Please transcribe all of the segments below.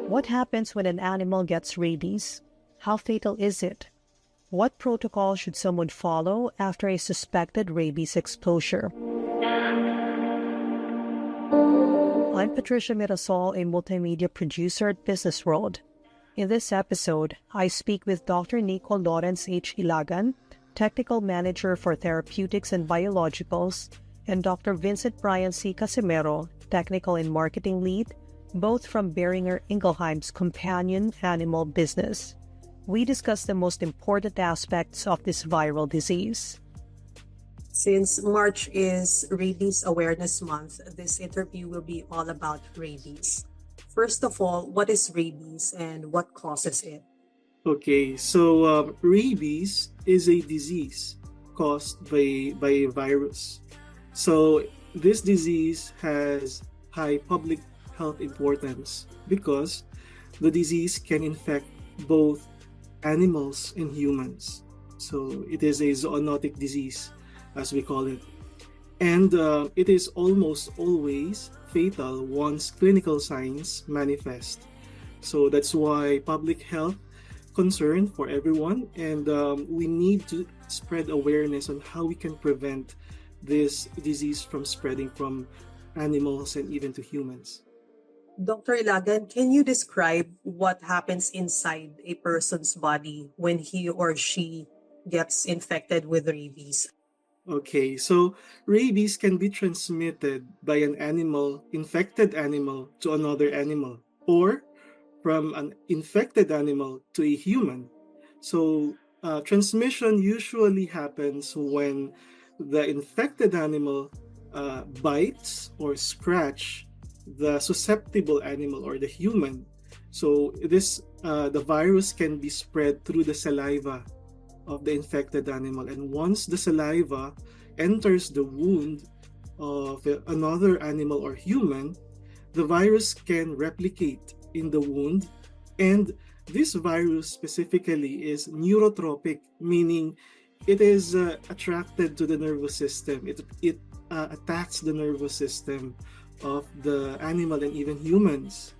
What happens when an animal gets rabies? How fatal is it? What protocol should someone follow after a suspected rabies exposure? I'm Patricia Mirasol, a multimedia producer at BusinessWorld. In this episode, I speak with Dr. Niko H. Ylagan, Technical Manager for Therapeutics and Biologicals, and Dr. Vincent C. Casimero, Technical and Marketing Lead, both from Boehringer Ingelheim's companion animal business. We discuss the most important aspects of this viral disease. Since March is Rabies Awareness Month, this interview will be all about rabies. First of all, what is rabies and what causes it? Okay, so rabies is a disease caused by a virus. So this disease has high public health importance because the disease can infect both animals and humans. So it is a zoonotic disease, as we call it. And it is almost always fatal once clinical signs manifest. So that's why public health concern for everyone, and we need to spread awareness on how we can prevent this disease from spreading from animals and even to humans. Dr. Ylagan, can you describe what happens inside a person's body when he or she gets infected with rabies? Okay, so rabies can be transmitted by an infected animal to another animal, or from an infected animal to a human. So transmission usually happens when the infected animal bites or scratch the susceptible animal or the human. So the virus can be spread through the saliva of the infected animal, and once the saliva enters the wound of another animal or human, the virus can replicate in the wound, and this virus specifically is neurotropic, meaning it is attracted to the nervous system. It attacks the nervous system of the animal and even humans.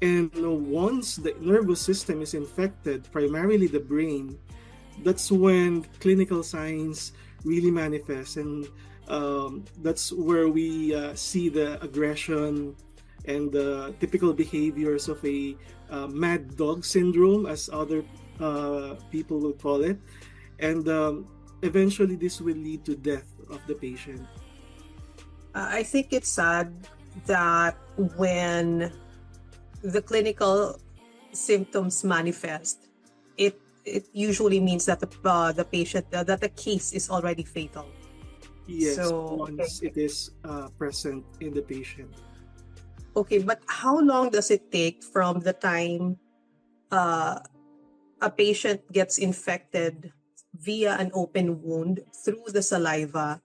And once the nervous system is infected, primarily the brain, that's when clinical signs really manifest, and that's where we see the aggression and the typical behaviors of a mad dog syndrome, as other people will call it. And eventually this will lead to death of the patient. I think it's sad that when the clinical symptoms manifest, it usually means that the patient, that the case is already fatal. Yes, once it is present in the patient. Okay, but how long does it take from the time a patient gets infected via an open wound through the saliva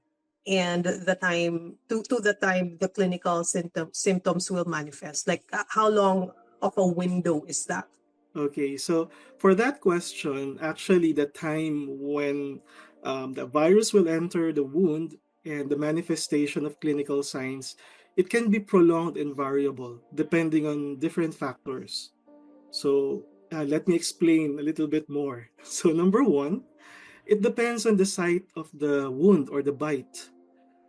and the time to the time the clinical symptoms will manifest? Like how long of a window is that? Okay, so for that question, actually the time when the virus will enter the wound and the manifestation of clinical signs, it can be prolonged and variable depending on different factors. So let me explain a little bit more. So number one, it depends on the site of the wound or the bite.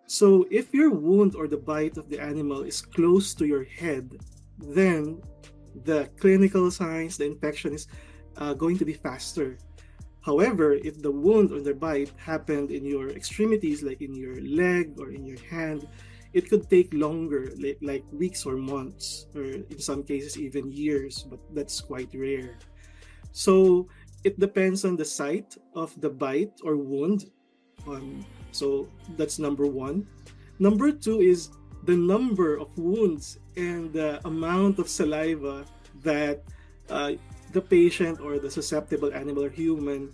So if your wound or the bite of the animal is close to your head, then the clinical signs, the infection is going to be faster. However, if the wound or the bite happened in your extremities, like in your leg or in your hand, it could take longer, like weeks or months, or in some cases even years, but that's quite rare. So it depends on the site of the bite or wound. So that's number one. Number two is the number of wounds and the amount of saliva that the patient or the susceptible animal or human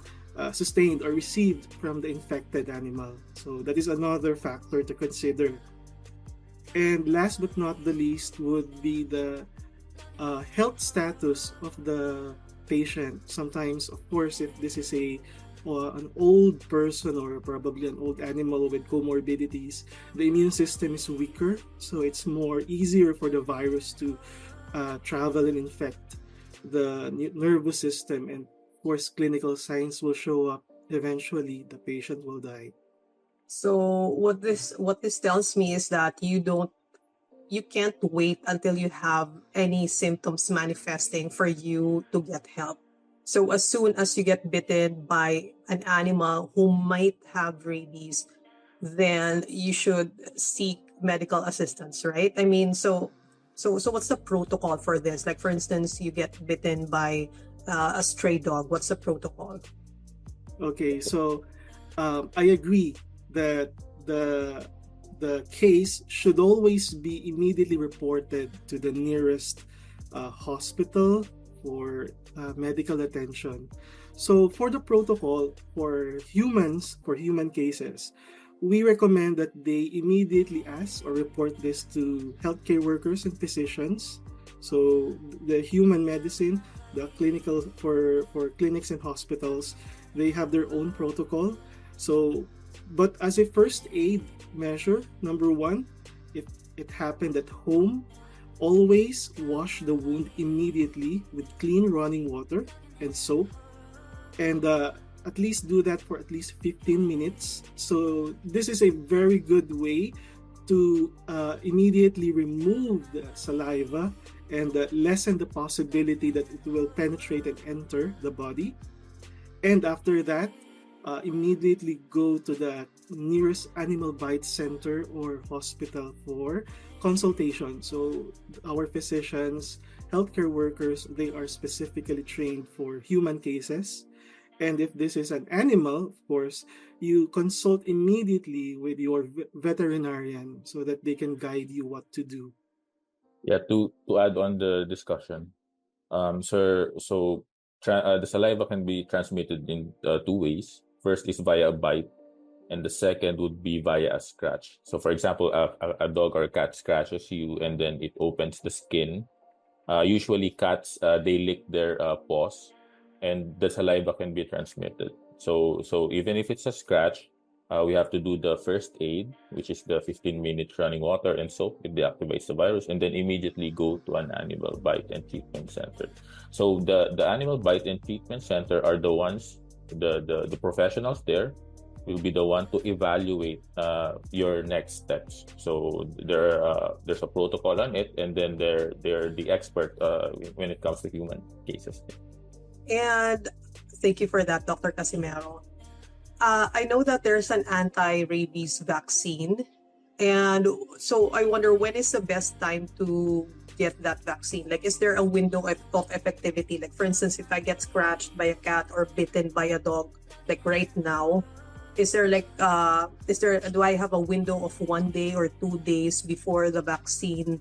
sustained or received from the infected animal. So that is another factor to consider. And last but not the least would be the health status of the patient. Sometimes, of course, if this is an old person or probably an old animal with comorbidities, the immune system is weaker, so it's more easier for the virus to travel and infect the nervous system, and of course clinical signs will show up. Eventually the patient will die. So what this tells me is that you can't wait until you have any symptoms manifesting for you to get help. So as soon as you get bitten by an animal who might have rabies, then you should seek medical assistance, right? I mean, so what's the protocol for this? Like, for instance, you get bitten by a stray dog. What's the protocol? Okay, so I agree that the case should always be immediately reported to the nearest hospital for medical attention. So for the protocol for humans, for human cases, we recommend that they immediately ask or report this to healthcare workers and physicians. So the human medicine, the clinical for clinics and hospitals, they have their own protocol. So, but as a first aid measure, number one, if it happened at home, always wash the wound immediately with clean running water and soap, and at least do that for at least 15 minutes. So this is a very good way to immediately remove the saliva and lessen the possibility that it will penetrate and enter the body. And after that, immediately go to the nearest animal bite center or hospital for consultation. So our physicians, healthcare workers, they are specifically trained for human cases. And if this is an animal, of course, you consult immediately with your veterinarian so that they can guide you what to do. Yeah, to add on the discussion, sir, so the saliva can be transmitted in two ways. First is via a bite, and the second would be via a scratch. So, for example, a dog or a cat scratches you, and then it opens the skin. Usually, cats they lick their paws, and the saliva can be transmitted. So even if it's a scratch, we have to do the first aid, which is the 15-minute running water and soap. It deactivates the virus, and then immediately go to an animal bite and treatment center. So the animal bite and treatment center are the ones, the professionals there will be the one to evaluate your next steps. So there's a protocol on it, and then they're the expert when it comes to human cases. And thank you for that, Dr. Casimero. I know that there's an anti-rabies vaccine. And so I wonder, when is the best time to get that vaccine? Like, is there a window of effectivity? Like, for instance, if I get scratched by a cat or bitten by a dog, like right now, is there do I have a window of 1 day or 2 days before the vaccine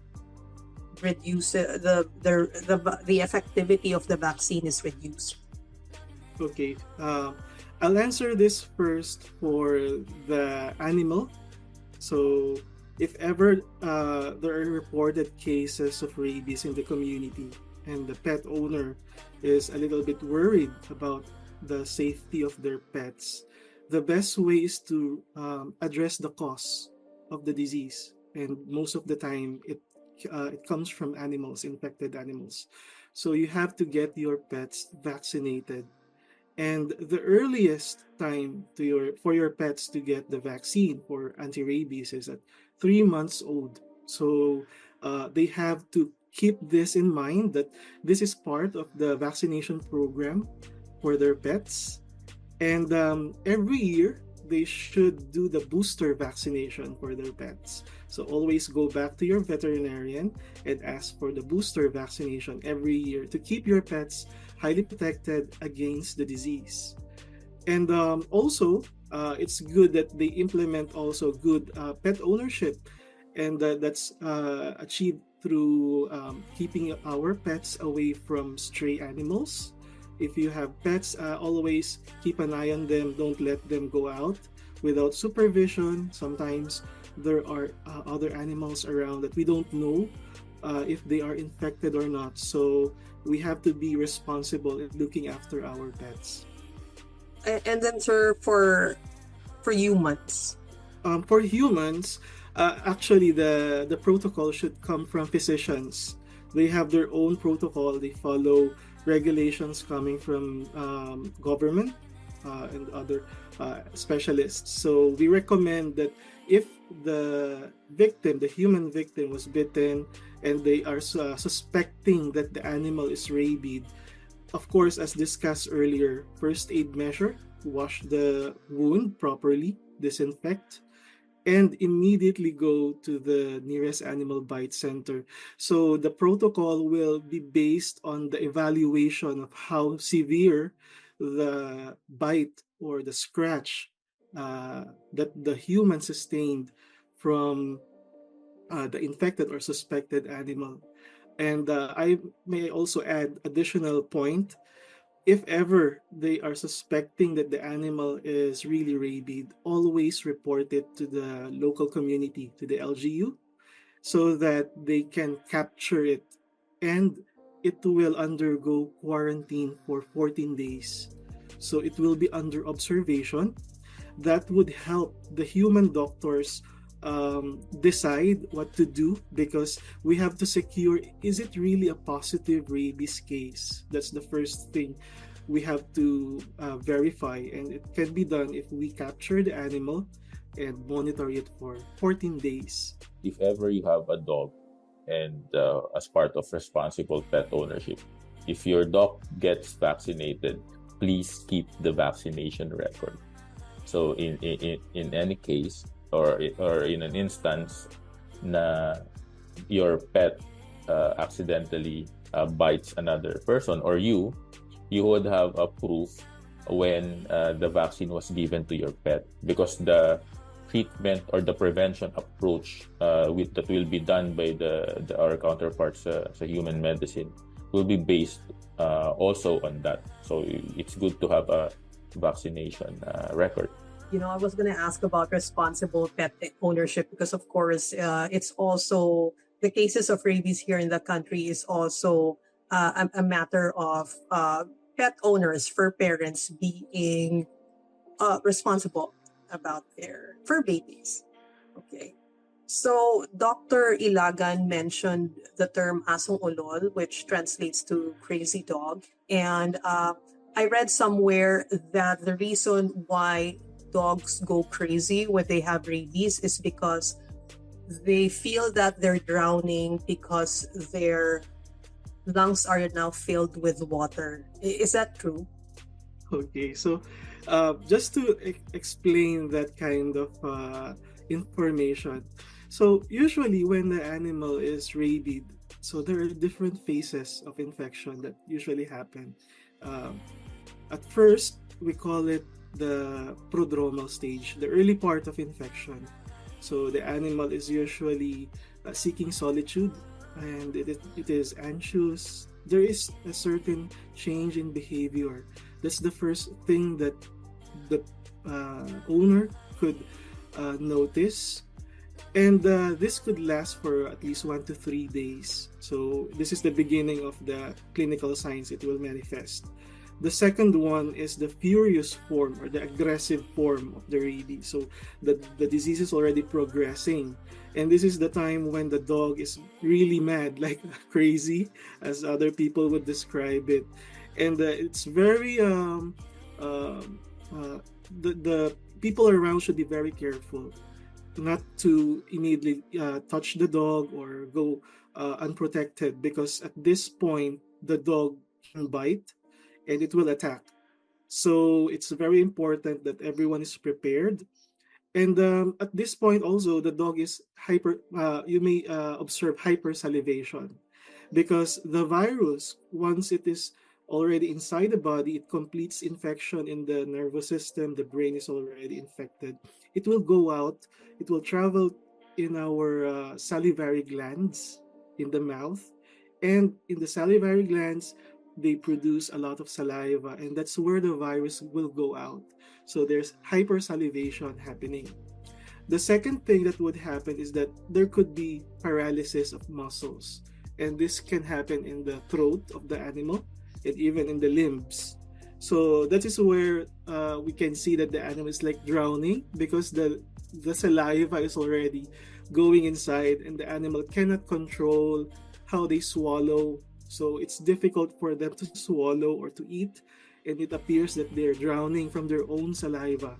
reduces the effectivity of the vaccine is reduced? Okay, I'll answer this first for the animal. So if ever there are reported cases of rabies in the community and the pet owner is a little bit worried about the safety of their pets, the best way is to address the cause of the disease. And most of the time, it comes from animals, infected animals. So you have to get your pets vaccinated. And the earliest time for your pets to get the vaccine for anti-rabies is at 3 months old. So they have to keep this in mind, that this is part of the vaccination program for their pets. And every year, they should do the booster vaccination for their pets. So always go back to your veterinarian and ask for the booster vaccination every year to keep your pets highly protected against the disease. And also, it's good that they implement also good pet ownership, and that's achieved through keeping our pets away from stray animals. If you have pets, always keep an eye on them. Don't let them go out without supervision. Sometimes there are other animals around that we don't know if they are infected or not. So we have to be responsible in looking after our pets. And then, sir, for humans. For humans, actually the protocol should come from physicians. They have their own protocol. They follow regulations coming from government and other specialists. So we recommend that if the victim, the human victim, was bitten and they are suspecting that the animal is rabied, of course, as discussed earlier, first aid measure, wash the wound properly, disinfect, and immediately go to the nearest animal bite center. So the protocol will be based on the evaluation of how severe the bite or the scratch that the human sustained from the infected or suspected animal. And I may also add additional point, if ever they are suspecting that the animal is really rabid, always report it to the local community, to the LGU, so that they can capture it, and it will undergo quarantine for 14 days. So it will be under observation. That would help the human doctors decide what to do, because we have to secure, is it really a positive rabies case? That's the first thing we have to verify, and it can be done if we capture the animal and monitor it for 14 days. If ever you have a dog, and as part of responsible pet ownership, if your dog gets vaccinated, please keep the vaccination record. So in any case, or in an instance na your pet accidentally bites another person or you would have a proof when the vaccine was given to your pet, because the treatment or the prevention approach that will be done by our counterparts sa human medicine will be based also on that. So it's good to have a vaccination record. I was going to ask about responsible pet ownership, because of course it's also the cases of rabies here in the country is also a matter of pet owners, fur parents being responsible about their fur babies. Okay. So Dr. Ylagan mentioned the term asong ulol, which translates to crazy dog. And I read somewhere that the reason why dogs go crazy when they have rabies is because they feel that they're drowning because their lungs are now filled with water. Is that true? Okay, so just to explain that kind of information. So usually when the animal is rabid, so there are different phases of infection that usually happen. At first, we call it the prodromal stage, the early part of infection. So the animal is usually seeking solitude, and it is anxious. There is a certain change in behavior. That's the first thing that the owner could notice. And this could last for at least 1 to 3 days. So this is the beginning of the clinical signs it will manifest. The second one is the furious form or the aggressive form of the rabies. So the disease is already progressing. And this is the time when the dog is really mad, like crazy, as other people would describe it. And it's very, the people around should be very careful not to immediately touch the dog or go unprotected, because at this point, the dog can bite and it will attack. So it's very important that everyone is prepared. And at this point also, the dog is you may observe hypersalivation, because the virus, once it is already inside the body, it completes infection in the nervous system, the brain is already infected. It will go out, it will travel in our salivary glands in the mouth. And in the salivary glands, they produce a lot of saliva, and that's where the virus will go out. So there's hypersalivation happening. The second thing that would happen is that there could be paralysis of muscles, and this can happen in the throat of the animal and even in the limbs. So that is where we can see that the animal is like drowning, because the saliva is already going inside and the animal cannot control how they swallow. So it's difficult for them to swallow or to eat, and it appears that they're drowning from their own saliva.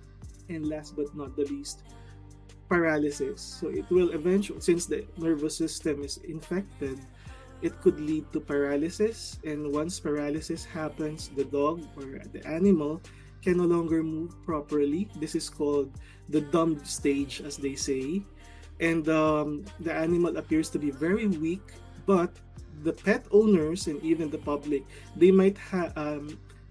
And last but not the least, paralysis. So it will eventually, since the nervous system is infected, it could lead to paralysis. And once paralysis happens, the dog or the animal can no longer move properly. This is called the dumb stage, as they say. And the animal appears to be very weak, but the pet owners and even the public, they might have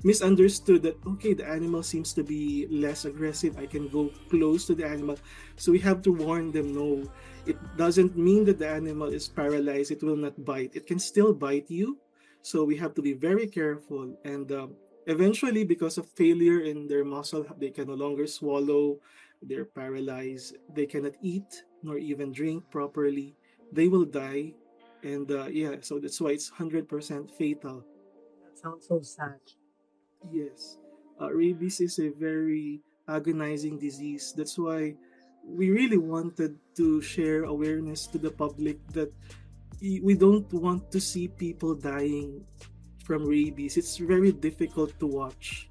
misunderstood that, okay, the animal seems to be less aggressive, I can go close to the animal. So we have to warn them, no, it doesn't mean that the animal is paralyzed, it will not bite, it can still bite you. So we have to be very careful. And eventually, because of failure in their muscle, they can no longer swallow, they're paralyzed, they cannot eat nor even drink properly, they will die. And so that's why it's 100% fatal. That sounds so sad. Yes, rabies is a very agonizing disease. That's why we really wanted to share awareness to the public that we don't want to see people dying from rabies. It's very difficult to watch.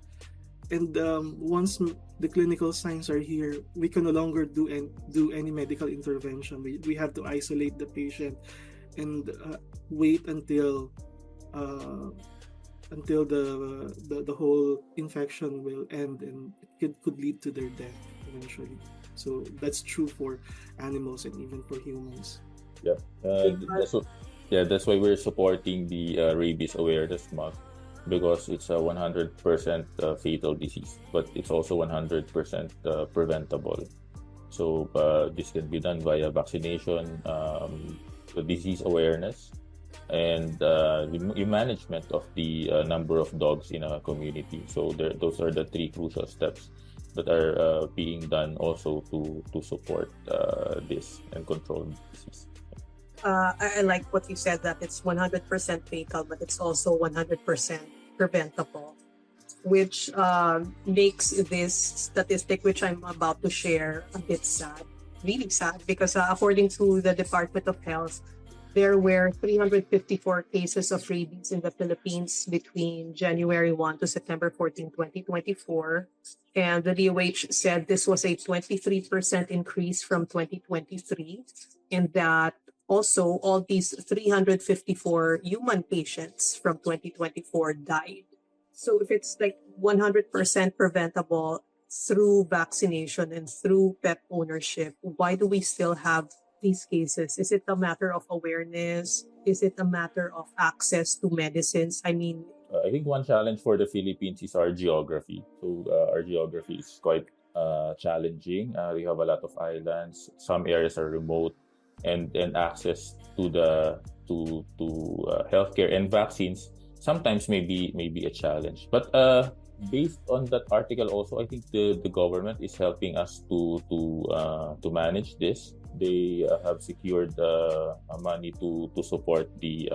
And once the clinical signs are here, we can no longer do any medical intervention. We have to isolate the patient and wait until the whole infection will end, and it could lead to their death eventually. So that's true for animals and even for humans. Yeah, that's why we're supporting the Rabies Awareness Month, because it's a 100% fatal disease, but it's also 100% preventable. So this can be done via vaccination, the disease awareness, and the management of the number of dogs in a community. So those are the three crucial steps that are being done also to support this and control disease. I like what you said, that it's 100% fatal, but it's also 100% preventable, which makes this statistic, which I'm about to share, a bit sad, really sad, because according to the Department of Health, there were 354 cases of rabies in the Philippines between January 1 to September 14, 2024. And the DOH said this was a 23% increase from 2023, and that also all these 354 human patients from 2024 died. So if it's like 100% preventable through vaccination and through pet ownership, why do we still have these cases? Is it a matter of awareness? Is it a matter of access to medicines? I mean, I think one challenge for the Philippines is our geography. So our geography is quite challenging. We have a lot of islands. Some areas are remote, and access to the healthcare and vaccines sometimes may be a challenge. But based on that article, also I think the government is helping us to manage this. They have secured money to support the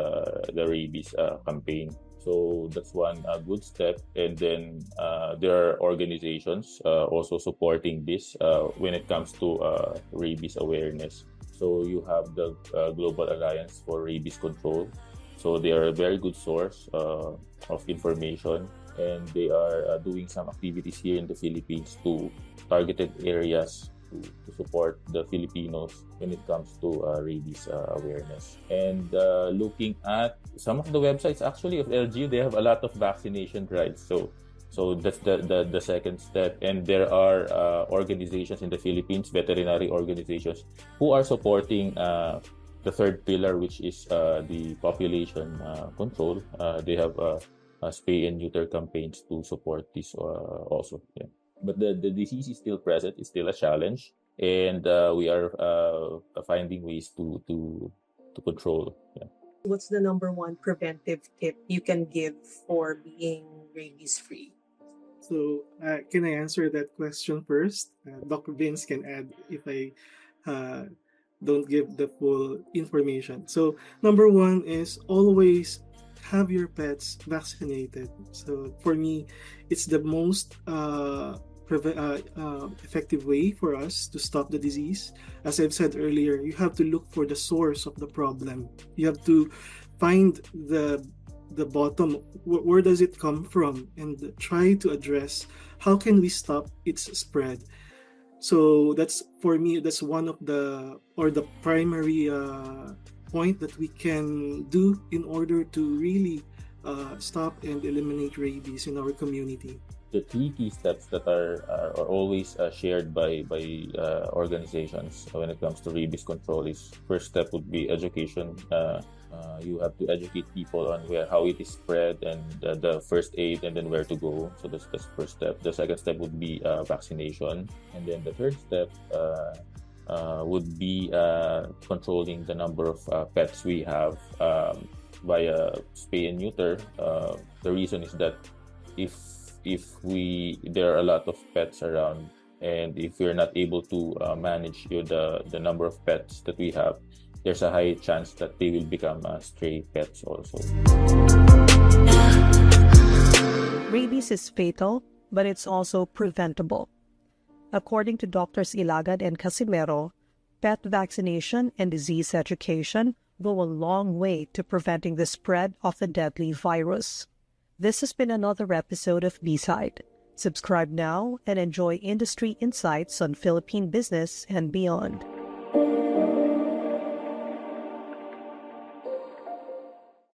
rabies campaign. So that's one good step. And then there are organizations also supporting this when it comes to rabies awareness. So you have the Global Alliance for Rabies Control. So they are a very good source of information, and they are doing some activities here in the Philippines to targeted areas to support the Filipinos when it comes to rabies awareness. And looking at some of the websites actually of LGU, they have a lot of vaccination drives. So that's the second step. And there are organizations in the Philippines, veterinary organizations, who are supporting the third pillar, which is the population control. They have spay and neuter campaigns to support this also. Yeah. But the disease is still present. It's still a challenge, and we are finding ways to control. Yeah. what's the number one preventive tip you can give for being rabies free? So, can I answer that question first? Dr. Vince can add if I don't give the full information. So, number one is always have your pets vaccinated. So, for me, it's the most effective way for us to stop the disease. As I've said earlier, you have to look for the source of the problem. You have to find the bottom, where does it come from, and try to address how can we stop its spread. So that's, for me, that's one of the primary point that we can do in order to really stop and eliminate rabies in our community. The 3 key steps that are always shared by organizations when it comes to rabies control is, first step would be education. You have to educate people on how it is spread, and the first aid, and then where to go. So that's the first step. The second step would be vaccination, and then the third step would be controlling the number of pets we have via spay and neuter. The reason is that if there are a lot of pets around, and if we're not able to manage the number of pets that we have, there's a high chance that they will become stray pets also. Rabies is fatal, but it's also preventable. According to Drs. Ylagan and Casimero, pet vaccination and disease education go a long way to preventing the spread of the deadly virus. This has been another episode of B-Side. Subscribe now and enjoy industry insights on Philippine business and beyond.